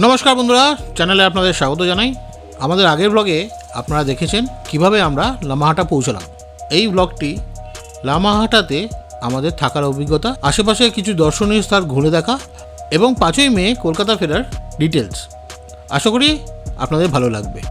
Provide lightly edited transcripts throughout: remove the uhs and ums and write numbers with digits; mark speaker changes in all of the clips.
Speaker 1: নমস্কার বন্ধুরা, চ্যানেলে আপনাদের স্বাগত জানাই। আমাদের আগের ব্লগে আপনারা দেখেছেন কিভাবে আমরা লামাহাটা পৌঁছলাম। এই ব্লগটি লামাহাটাতে আমাদের থাকার অভিজ্ঞতা, আশেপাশে কিছু দর্শনীয় স্থান ঘুরে দেখা এবং 5ই মে কলকাতা ফেরার ডিটেলস। আশা করি আপনাদের ভালো লাগবে।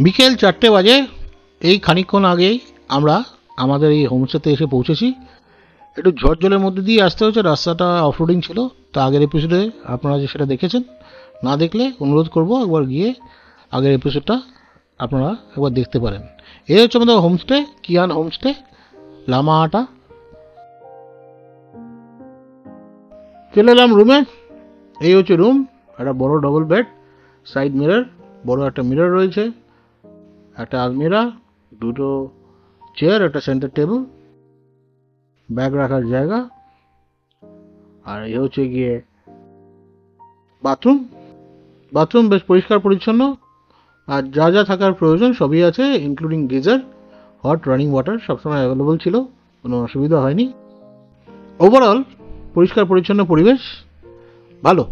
Speaker 1: বিকেল 4টে বাজে। এই খানিকক্ষণ আগেই আমরা আমাদের এই হোমস্টেতে এসে পৌঁছেছি। একটু ঝড় জলের মধ্যে দিয়ে আসতে হচ্ছে, রাস্তাটা অফরোডিং ছিল। তো আগের এপিসোডে আপনারা যে সেটা দেখেছেন, না দেখলে অনুরোধ করব একবার গিয়ে আগের এপিসোডটা আপনারা একবার দেখতে পারেন। এই হচ্ছে আমাদের হোমস্টে, কিয়ান হোমস্টে, লামাহাটা। চলে এলাম রুমে। এই হচ্ছে রুম, একটা বড় ডবল বেড, সাইড মিরর, বড় একটা মিরর রয়েছে, একটা আলমিরা, দুটো চেয়ার, একটা সেন্টার টেবিল, ব্যাগ রাখার জায়গা, আর এই হচ্ছে গিয়ে বাথরুম। বাথরুম বেশ পরিষ্কার পরিচ্ছন্ন, আর যা যা থাকার প্রয়োজন সবই আছে, including geyser, hot running water সবসময় অ্যাভেলেবল ছিল, কোনো অসুবিধা হয়নি। ওভারঅল পরিষ্কার পরিচ্ছন্ন পরিবেশ, ভালো।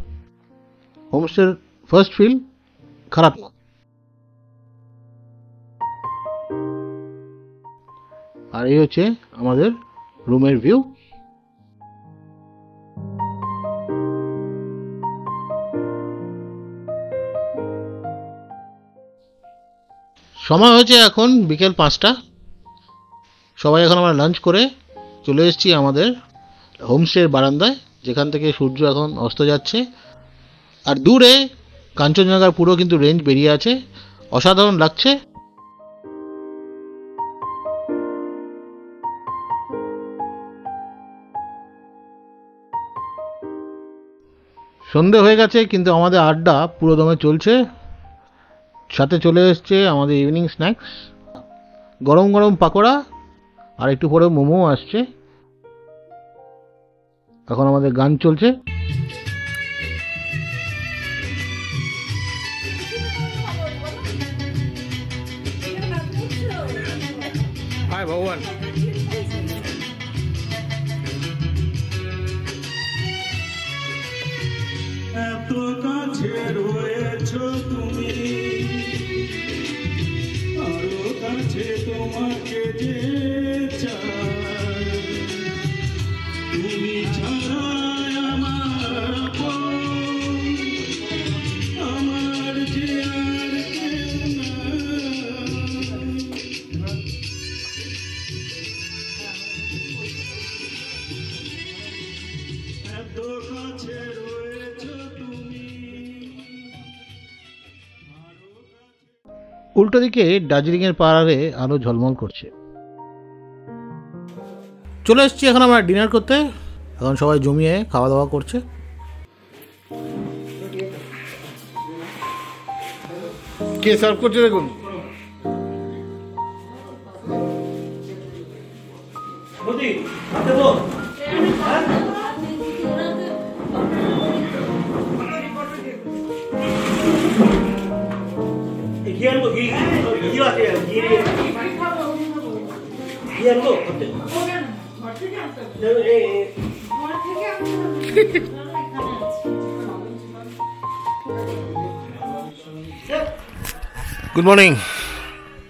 Speaker 1: হোমস্টের ফার্স্ট ফিল খারাপ না। আর এই হচ্ছে আমাদের রুমের ভিউ। সময় হচ্ছে এখন বিকেল 5টা। সবাই এখন আমরা লাঞ্চ করে চলে এসেছি আমাদের হোমস্টের বারান্দায়, যেখান থেকে সূর্য এখন অস্ত যাচ্ছে। আর দূরে কাঞ্চনজঙ্ঘার পুরো কিন্তু রেঞ্জ বেরিয়ে আছে, অসাধারণ লাগছে। সন্ধে হয়ে গেছে, কিন্তু আমাদের আড্ডা পুরো দমে চলছে। সাথে চলে এসছে আমাদের ইভিনিং স্ন্যাক্স, গরম গরম পাকোড়া, আর একটু পরে মোমো আসছে। এখন আমাদের গান চলছে। হায় ভগবান।
Speaker 2: এত কাছে রয়েছো তুমি, আরো কাছে তোমাকে যে চাই, তুমি ছাড়া আমার আমার যে আর কেউ নাই। এত কাছে
Speaker 1: উল্টো দিকে দার্জিলিংয়ের পাহাড়ে আলো ঝলমল করছে। চলে এসেছি এখন আমরা ডিনার করতে। এখন সবাই জমিয়ে খাওয়া দাওয়া করছে। কে সার্ভ করছে দেখুন।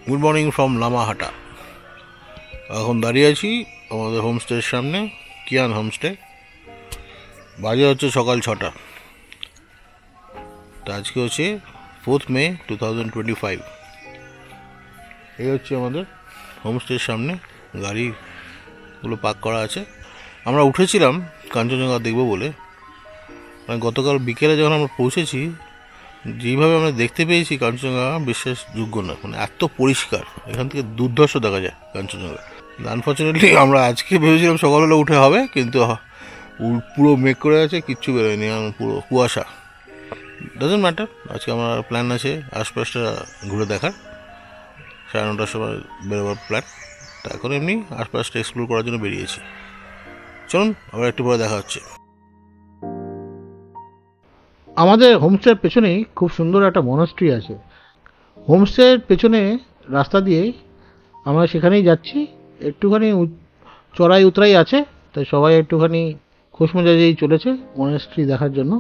Speaker 1: Good morning from Lamahatta. এখন দাঁড়িয়ে আছি আমাদের হোমস্টের সামনে, কিয়ান হোমস্টে। বাজে হচ্ছে সকাল 6টা। তো আজকে হচ্ছে 4 মে 2025। এই হচ্ছে আমাদের হোমস্টের সামনে গাড়িগুলো পার্ক করা আছে। আমরা উঠেছিলাম কাঞ্চনজঙ্ঘা দেখব বলে,
Speaker 3: মানে গতকাল বিকেলে যখন আমরা পৌঁছেছি, যেভাবে আমরা দেখতে পেয়েছি কাঞ্চনজঙ্ঘা বিশ্বাসযোগ্য না, মানে এত পরিষ্কার, এখান থেকে দুর্ধর্ষ দেখা যায় কাঞ্চনজঙ্ঘা। আনফর্চুনেটলি আমরা আজকে ভেবেছিলাম সকালবেলা উঠে হবে, কিন্তু পুরো মেঘ করে আছে, কিচ্ছু বেরোয়নি, পুরো কুয়াশা। ডাজন্ট ম্যাটার, আজকে আমার প্ল্যান আছে আশপাশটা ঘুরে দেখার, 9:30টার সময় বেরোবার প্ল্যান। তা এখন এমনি আশপাশটা এক্সপ্লোর করার জন্য বেরিয়েছি। চলুন আবার একটু পরে দেখা হচ্ছে।
Speaker 1: আমাদের হোমস্টের পেছনেই খুব সুন্দর একটা মনাস্ট্রি আছে। হোমস্টের পেছনে রাস্তা দিয়ে আমরা সেখানেই যাচ্ছি। একটুখানি চড়াই উতরাই আছে, তাই সবাই একটুখানি খোশমেজাজেই চলেছে মনাস্ট্রি দেখার জন্য।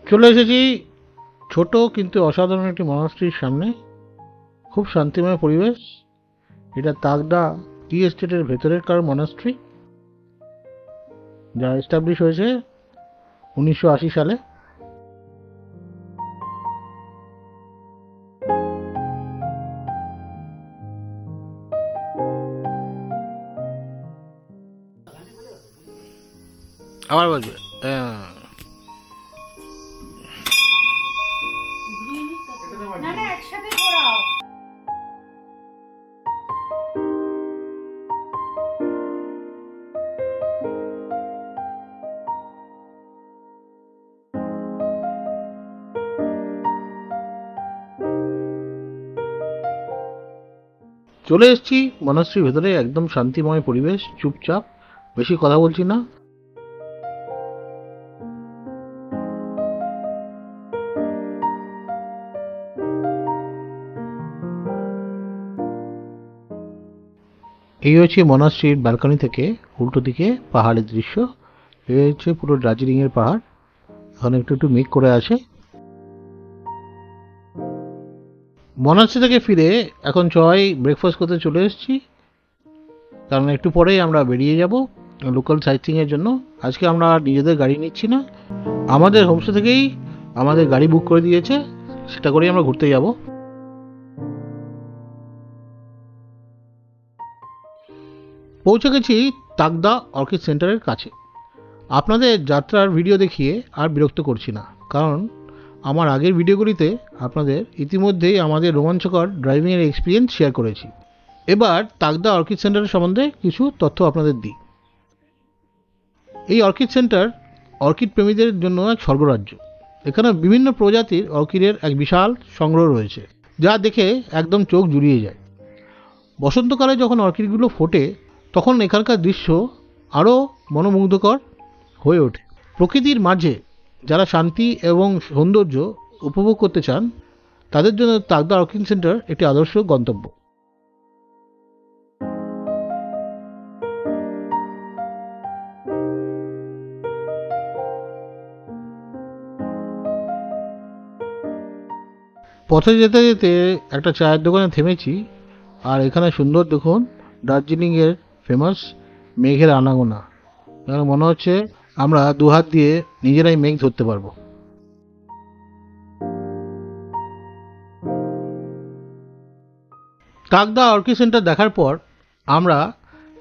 Speaker 1: চলে এসেছি ছোট কিন্তু অসাধারণ একটি মনাস্ট্রির সামনে। খুব শান্তিময় পরিবেশ। এটা তাগদা টি এস্টেটের ভেতরের কার মনাস্ট্রি, যা এস্টাবলিশ হয়েছে 1980 সালে। আবার বলবে
Speaker 4: না না একসাথে ঘোরাও।
Speaker 1: চলে এসেছি মনাস্ট্রির ভেতরে। একদম শান্তিময় পরিবেশ, চুপচাপ, বেশি কথা বলছি না। এই হচ্ছে মনাস্ট্রির ব্যালকনি থেকে উল্টো দিকে পাহাড়ের দৃশ্য। এই হচ্ছে পুরো দার্জিলিং এর পাহাড়। এখন একটু একটু মেঘ করে আছে। মনাস্ট্রি থেকে ফিরে এখন সবাই ব্রেকফাস্ট করতে চলে এসেছি, কারণ একটু পরেই আমরা বেরিয়ে যাব লোকাল সাইটসিং এর জন্য। আজকে আমরা নিজেদের গাড়ি নিচ্ছি না, আমাদের হোমস্টে থেকেই আমাদের গাড়ি বুক করে দিয়েছে, সেটা করেই আমরা ঘুরতে যাব। পৌঁছে গেছি তাগদা অর্কিড সেন্টারের কাছে। আপনাদের যাত্রার ভিডিও দেখিয়ে আর বিরক্ত করছি না, কারণ আমার আগের ভিডিওগুলিতে আপনাদের ইতিমধ্যেই আমাদের রোমাঞ্চকর ড্রাইভিংয়ের এক্সপিরিয়েন্স শেয়ার করেছি। এবার তাগদা অর্কিড সেন্টারের সম্বন্ধে কিছু তথ্য আপনাদের দিই। এই অর্কিড সেন্টার অর্কিড প্রেমীদের জন্য এক স্বর্গরাজ্য। এখানে বিভিন্ন প্রজাতির অর্কিডের এক বিশাল সংগ্রহ রয়েছে, যা দেখে একদম চোখ জুড়িয়ে যায়। বসন্তকালে যখন অর্কিডগুলো ফোটে, তখন এখানকার দৃশ্য আরও মনোমুগ্ধকর হয়ে ওঠে। প্রকৃতির মাঝে যারা শান্তি এবং সৌন্দর্য উপভোগ করতে চান, তাদের জন্য তাগদা অর্কিড সেন্টার একটি আদর্শ গন্তব্য। পথে যেতে যেতে একটা চায়ের দোকানে থেমেছি, আর এখানে সুন্দর দেখুন দার্জিলিংয়ের ফেমাস মেঘের আনাগোনা। এখানে মনে হচ্ছে আমরা দুহাত দিয়ে নিজেরাই মেঘ ধরতে পারবো। তাগদা অর্কিড সেন্টার দেখার পর আমরা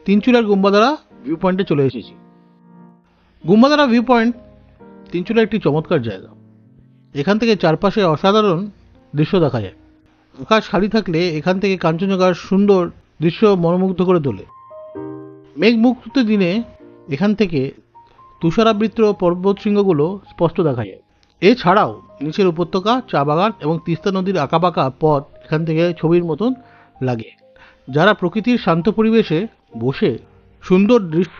Speaker 1: তিনচুলার গুম্বাদারা ভিউ পয়েন্টে চলে এসেছি। গুম্বাদারা ভিউ পয়েন্ট তিনচুলার একটি চমৎকার জায়গা। এখান থেকে চারপাশে অসাধারণ দৃশ্য দেখা যায়। আকাশ খালি থাকলে এখান থেকে কাঞ্চনজঙ্ঘার সুন্দর দৃশ্য মনোমুগ্ধ করে তোলে। মেঘমুক্ত দিনে এখান থেকে তুষারাবৃত পর্বতশৃঙ্গগুলো স্পষ্ট দেখা যায়। এছাড়াও নিচের উপত্যকা, চা বাগান এবং তিস্তা নদীর আঁকাবাঁকা পথ এখান থেকে ছবির মতন লাগে। যারা প্রকৃতির শান্ত পরিবেশে বসে সুন্দর দৃশ্য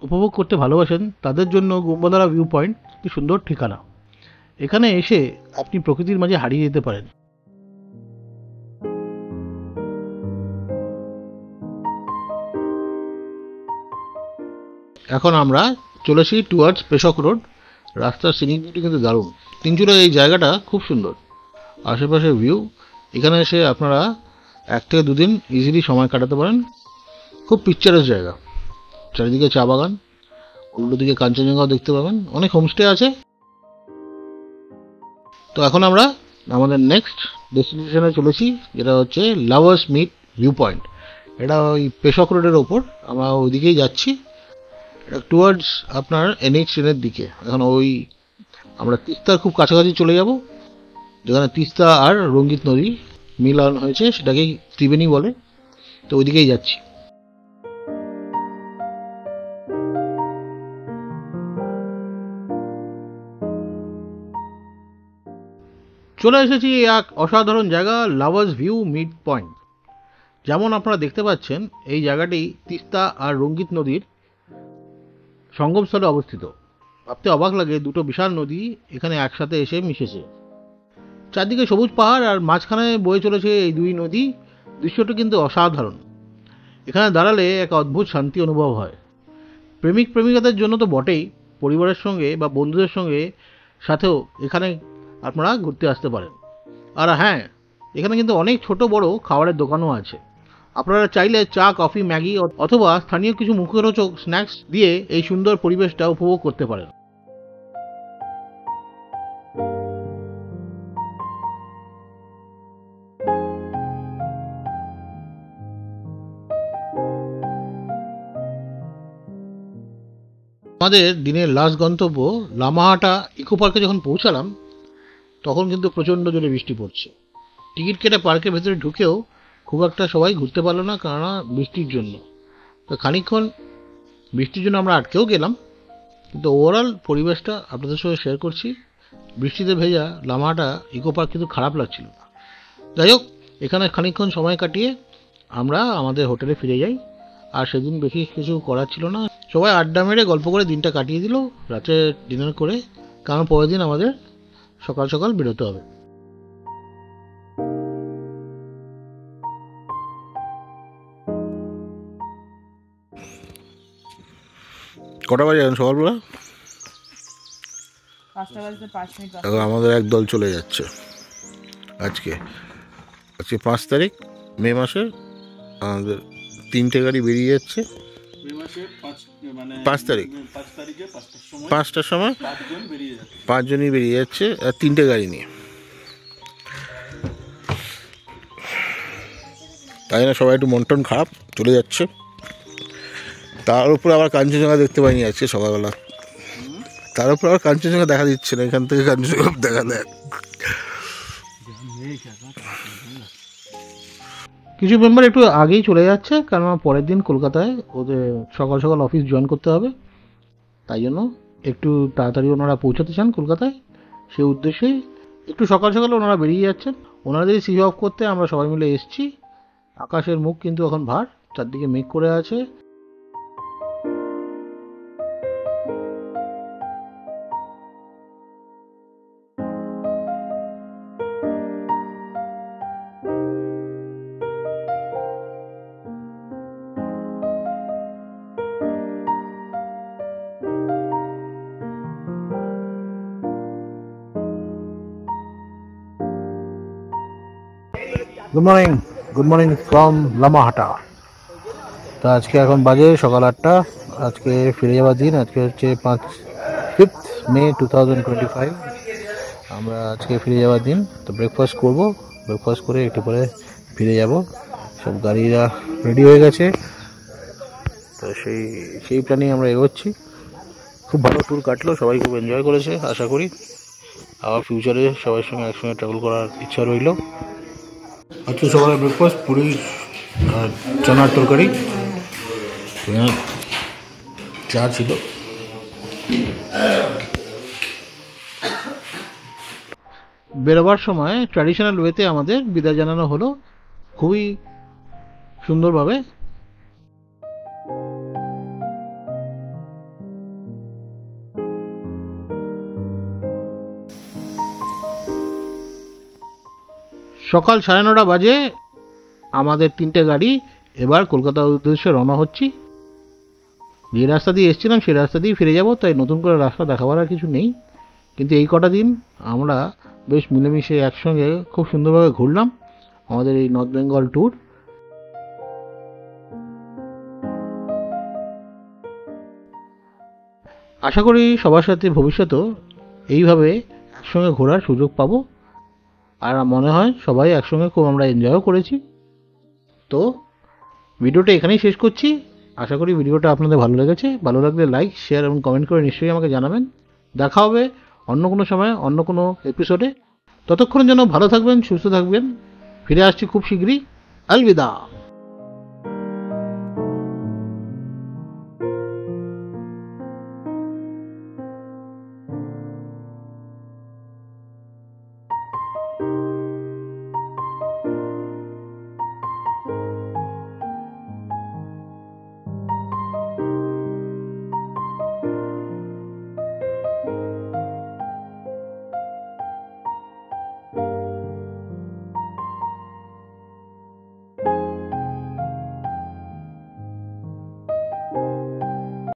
Speaker 1: উপভোগ করতে ভালোবাসেন, তাদের জন্য গুম্বাদারা ভিউ পয়েন্ট একটি সুন্দর ঠিকানা। এখানে এসে আপনি প্রকৃতির মাঝে হারিয়ে যেতে পারেন। এখন আমরা চলেছি টুয়ার্ডস পেশক রোড। রাস্তার সিনিক বিউটি কিন্তু দারুণ। তিনচুলার এই জায়গাটা খুব সুন্দর, আশেপাশের ভিউ। এখানে এসে আপনারা 1 থেকে 2 দিন ইজিলি সময় কাটাতে পারেন। খুব পিকচারাস জায়গা, চারিদিকে চা বাগান, উল্টো দিকে কাঞ্চনজঙ্ঘাও দেখতে পাবেন। অনেক হোমস্টে আছে। তো এখন আমরা আমাদের নেক্সট ডেস্টিনেশনে চলেছি, যেটা হচ্ছে লাভার্স মিট ভিউ পয়েন্ট। এটা ওই পেশক রোডের ওপর, আমরা ওইদিকেই যাচ্ছি, টুয়ার্ডস আপনার NH ট্রেনের দিকে। এখন ওই আমরা তিস্তার খুব কাছাকাছি চলে যাব, যেখানে তিস্তা আর রঙ্গিত নদী মিলন হয়েছে, সেটাকেই ত্রিবেণী বলে। তো ওইদিকেই যাচ্ছি। চলে এসেছি এক অসাধারণ জায়গা, লাভার্স ভিউ মিড পয়েন্ট। যেমন আপনারা দেখতে পাচ্ছেন, এই জায়গাটি তিস্তা আর রঙ্গিত নদীর সঙ্গমস্থলে অবস্থিত। ভাবতে অবাক লাগে, দুটো বিশাল নদী এখানে একসাথে এসে মিশেছে। চারদিকে সবুজ পাহাড় আর মাঝখানে বয়ে চলেছে এই দুই নদী। দৃশ্যটা কিন্তু অসাধারণ। এখানে দাঁড়ালে এক অদ্ভুত শান্তি অনুভব হয়। প্রেমিক প্রেমিকাদের জন্য তো বটেই, পরিবারের সঙ্গে বা বন্ধুদের সঙ্গে সাথেও এখানে আপনারা ঘুরতে আসতে পারেন। আর হ্যাঁ, এখানে কিন্তু অনেক ছোট বড় খাবারের দোকানও আছে। আপনারা চাইলে চা, কফি, ম্যাগি অথবা স্থানীয় কিছু মুখরোচক স্ন্যাক্স দিয়ে এই সুন্দর পরিবেশটা উপভোগ করতে পারেন। আমাদের দিনের লাস্ট গন্তব্য লামাহাটা ইকো পার্কে যখন পৌঁছালাম, তখন কিন্তু প্রচণ্ড জোরে বৃষ্টি পড়ছে। টিকিট কেটে পার্কের ভেতরে ঢুকেও খুব একটা সবাই ঘুরতে পারলো না, কেননা বৃষ্টির জন্য। তো খানিকক্ষণ বৃষ্টির জন্য আমরা আটকেও গেলাম, কিন্তু ওভারঅল পরিবেশটা আপনাদের সঙ্গে শেয়ার করছি। বৃষ্টিতে ভেজা লামাহাটা ইকো পার্ক কিন্তু খারাপ লাগছিল না। যাই হোক, এখানে খানিকক্ষণ সময় কাটিয়ে আমরা আমাদের হোটেলে ফিরে যাই। আর সেদিন বেশি কিছু করার ছিল না, সবাই আড্ডা মেরে গল্প করে দিনটা কাটিয়ে দিল, রাতে ডিনার করে, কারণ পরের দিন আমাদের সকাল সকাল বেরোতে হবে। কটা বাজে এখন সকালবেলা?
Speaker 5: 5টা বাজতে 5 মিনিট বাকি।
Speaker 1: এখন আমাদের এক দল চলে যাচ্ছে। আজকে 5 তারিখ মে মাসের, আমাদের 3টে গাড়ি বেরিয়ে যাচ্ছে।
Speaker 2: মে মাসের
Speaker 1: 5 তারিখ
Speaker 2: 5 তারিখে 5টার সময়
Speaker 1: 5টার সময়
Speaker 2: 5 জন বেরিয়ে যাচ্ছে।
Speaker 1: 5 জনই বেরিয়ে যাচ্ছে, আর 3টে গাড়ি নিয়ে। তাই না, সবাই একটু মন টন খারাপ, চলে যাচ্ছে। তার উপর আবার কাঞ্চনজঙ্ঘা দেখতে পাইনি আজকে সকালবেলা। তার উপর আবার কাঞ্চনজঙ্ঘা দেখা দিচ্ছে না, এখান থেকে কাঞ্চনজঙ্ঘা দেখা দেয়। কিছু মেম্বার একটু আগেই চলে যাচ্ছে, কারণ পরের দিন কলকাতায় ওদের সকাল সকাল অফিস জয়েন করতে হবে। তাই জন্য একটু তাড়াতাড়ি ওনারা পৌঁছাতে চান কলকাতায়, সেই উদ্দেশ্যে একটু সকাল সকাল ওনারা বেরিয়ে যাচ্ছেন। ওনাদের সিভ অফ করতে আমরা সবাই মিলে এসেছি। আকাশের মুখ কিন্তু এখন ভার, চারদিকে মেঘ করে আছে। Good morning from Lamahatta. তো আজকে এখন বাজে সকাল 8টা। আজকে ফিরে যাওয়ার দিন। আজকে হচ্ছে 5 মে 2025। আমরা আজকে ফিরে যাওয়ার দিন। তো ব্রেকফাস্ট করব, ব্রেকফাস্ট করে একটু পরে ফিরে যাব। সব গাড়িরা রেডি হয়ে গেছে, তো সেই প্ল্যানিং আমরা এগোচ্ছি। খুব ভালো ট্যুর কাটলো, সবাই খুব এনজয় করেছে। আশা করি আবার ফিউচারে সবার সঙ্গে একসঙ্গে ট্রাভেল করার ইচ্ছা রইল। আজকে সকালে ব্রেকফাস্ট পুরি আর চানার তরকারি, চা ছিল। বেরোবার সময় ট্র্যাডিশনাল ওয়েতে আমাদের বিদায় জানানো হলো খুবই সুন্দরভাবে। সকাল 9:30 বাজে আমাদের 3টে গাড়ি এবার কলকাতার উদ্দেশ্যে রওনা হচ্ছি। যে রাস্তা দিয়ে এসেছিলাম সেই রাস্তা দিয়ে ফিরে যাব, তাই নতুন করে রাস্তা দেখাবার আর কিছু নেই। কিন্তু এই কটা দিন আমরা বেশ মিলেমিশে একসঙ্গে খুব সুন্দরভাবে ঘুরলাম আমাদের এই নর্থ বেঙ্গল ট্যুর। আশা করি সবার সাথে ভবিষ্যতেও এইভাবে একসঙ্গে ঘোরার সুযোগ পাবো। আর মনে হয় সবাই একসঙ্গে খুব আমরা এনজয়ও করেছি। তো ভিডিওটা এখানেই শেষ করছি। আশা করি ভিডিওটা আপনাদের ভালো লেগেছে। ভালো লাগলে লাইক, শেয়ার এবং কমেন্ট করে নিশ্চয়ই আমাকে জানাবেন। দেখা হবে অন্য কোনো সময়, অন্য কোনো এপিসোডে। ততক্ষণ যেন ভালো থাকবেন, সুস্থ থাকবেন। ফিরে আসছি খুব শীঘ্রই। আলবিদা।